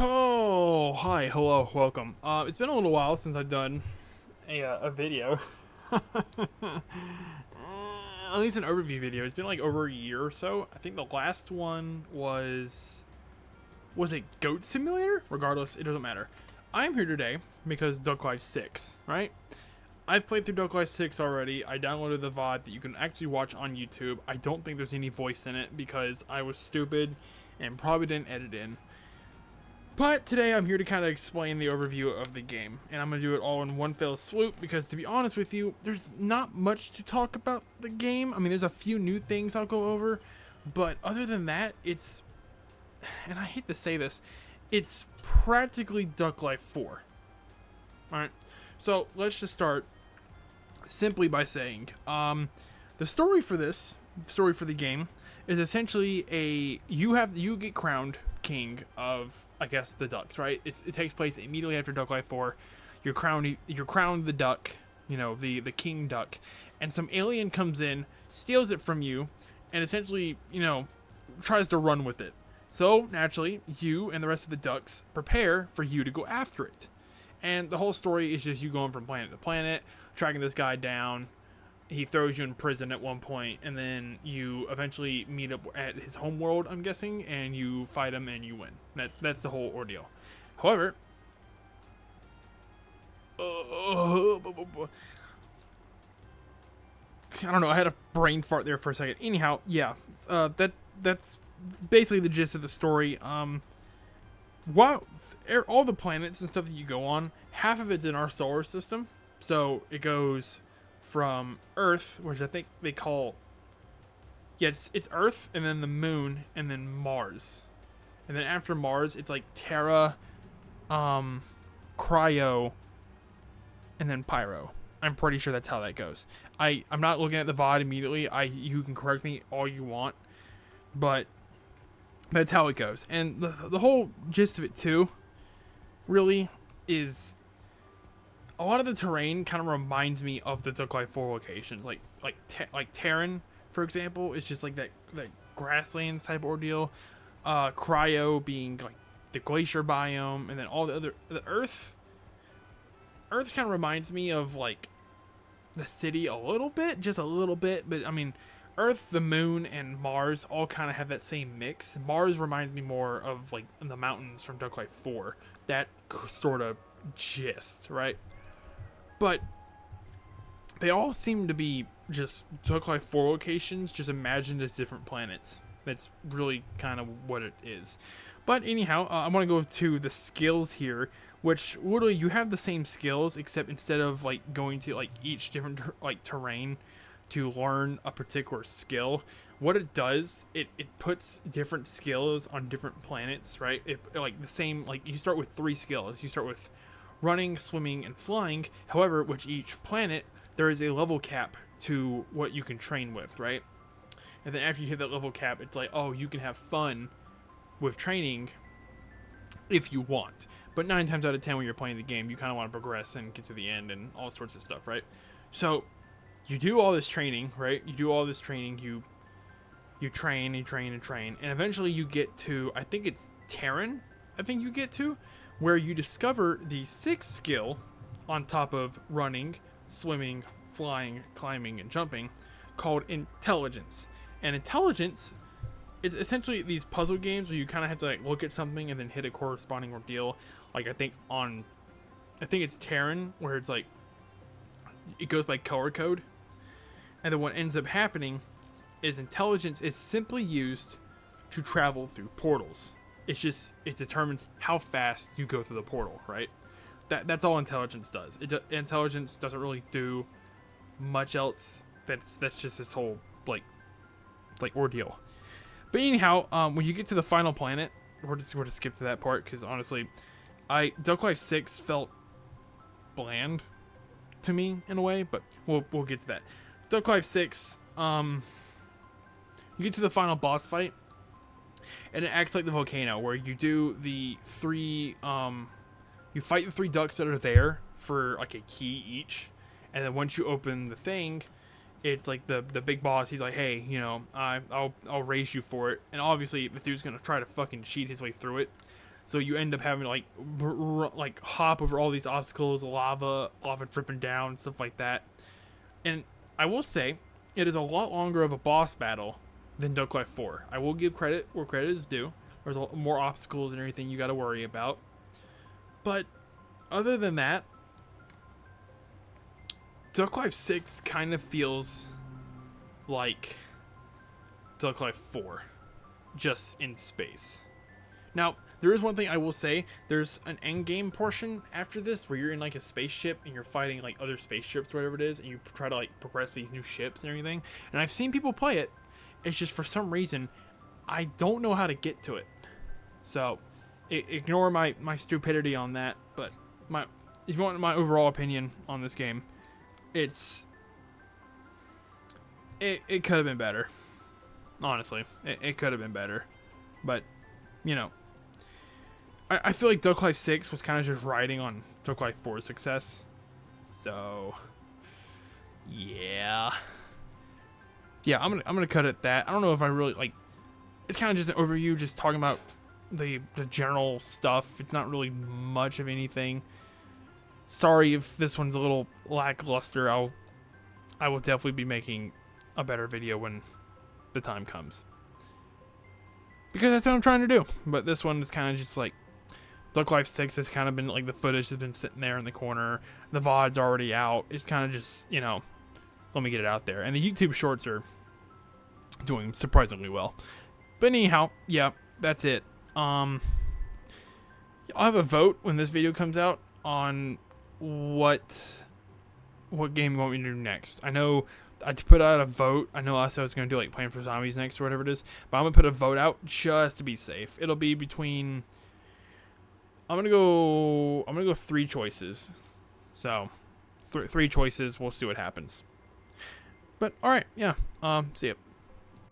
Oh, hi, hello, welcome. It's been a little while since I've done a video. At least an overview video. It's been like over a year or so. I think the last one was it Goat Simulator? Regardless, it doesn't matter. I'm here today because Duck Life 6, right? I've played through Duck Life 6 already. I downloaded the VOD that you can actually watch on YouTube. I don't think there's any voice in it because I was stupid and probably didn't edit in. But today I'm here to kind of explain the overview of the game, and I'm going to do it all in one fell swoop because, to be honest with you, there's not much to talk about the game. I mean, there's a few new things I'll go over, but other than that, it's, and I hate to say this, it's practically Duck Life 4. Alright, so let's just start simply by saying, the story for the game, is essentially you get crowned king of, I guess, the ducks, right? It takes place immediately after Duck Life 4. You're crowned the duck, the king duck, and some alien comes in, steals it from you, and essentially, tries to run with it. So naturally, you and the rest of the ducks prepare for you to go after it. And the whole story is just you going from planet to planet, tracking this guy down. He throws you in prison at one point, and then you eventually meet up at his homeworld, I'm guessing, and you fight him and you win. That's the whole ordeal. However, I don't know. I had a brain fart there for a second. Anyhow, yeah, that's basically the gist of the story. While all the planets and stuff that you go on, half of it's in our solar system, so it goes from Earth, which I think they call, it's Earth, and then the Moon, and then Mars, and then after Mars it's like Terra, Cryo, and then Pyro. I'm pretty sure that's how that goes. I'm not looking at the VOD immediately. You can correct me all you want, but that's how it goes. And the whole gist of it too, really, is a lot of the terrain kind of reminds me of the Duck Life 4 locations, like Terran, for example, is just like that grasslands type ordeal. Cryo being like the glacier biome, and then all the Earth. Earth kind of reminds me of like the city a little bit, just a little bit, but I mean, Earth, the Moon, and Mars all kind of have that same mix. Mars reminds me more of like the mountains from Duck Life 4, that sort of gist, right? But they all seem to be just Duck Life 4 locations, just imagined as different planets. That's really kind of what it is. But anyhow, I want to go to the skills here, which literally you have the same skills, except instead of like going to like each different like terrain to learn a particular skill, what it does, it puts different skills on different planets, right? It like the same, like you start with 3 skills. You start with running, swimming, and flying. However, with each planet, there is a level cap to what you can train with, right? And then after you hit that level cap, it's like, oh, you can have fun with training if you want. But 9 times out of 10 when you're playing the game, you kind of want to progress and get to the end and all sorts of stuff, right? So you do all this training, right? You do all this training, you train and train and train, and eventually you get to, I think it's Terran, I think you get to, where you discover the 6th skill on top of running, swimming, flying, climbing, and jumping, called Intelligence. And Intelligence is essentially these puzzle games where you kind of have to like look at something and then hit a corresponding ordeal. Like I think it's Terran, where it's like it goes by color code, and then what ends up happening is Intelligence is simply used to travel through portals. It determines how fast you go through the portal, right? That's all Intelligence does. Intelligence doesn't really do much else. That's just this whole like ordeal. But anyhow, when you get to the final planet, we're just going to skip to that part because honestly, Duck Life 6 felt bland to me in a way, but we'll get to that. Duck Life 6, you get to the final boss fight, and it acts like the volcano, where you do the 3, you fight the 3 ducks that are there for like a key each, and then once you open the thing, it's like the big boss. He's like, hey, I'll raise you for it, and obviously the dude's gonna try to fucking cheat his way through it. So you end up having to like hop over all these obstacles, lava dripping down, stuff like that. And I will say, it is a lot longer of a boss battle than Duck Life 4. I will give credit where credit is due. There's more obstacles and everything you got to worry about. But other than that, Duck Life 6 kind of feels like Duck Life 4, just in space. Now, there is one thing I will say. There's an end game portion after this where you're in like a spaceship and you're fighting like other spaceships, whatever it is, and you try to like progress these new ships and everything. And I've seen people play it. It's just for some reason I don't know how to get to it. So ignore my stupidity on that. But if you want my overall opinion on this game, it could have been better. Honestly, it could have been better. But you know, I feel like Duck Life 6 was kind of just riding on Duck Life 4's success. So, yeah. Yeah, I'm gonna cut it at that. I don't know if I really, like, it's kind of just an overview, just talking about the general stuff. It's not really much of anything. Sorry if this one's a little lackluster. I will definitely be making a better video when the time comes. Because that's what I'm trying to do. But this one is kind of just like, Duck Life 6 has kind of been like, the footage has been sitting there in the corner. The VOD's already out. It's kind of just, you know, let me get it out there. And the YouTube shorts are doing surprisingly well. But anyhow, yeah, that's it. I'll have a vote when this video comes out on what game you want me to do next. I know I put out a vote. I know I said I was going to do like Plants vs Zombies next or whatever it is. But I'm going to put a vote out just to be safe. It'll be between... I'm gonna go 3 choices. So, 3 choices. We'll see what happens. But all right, yeah. See ya.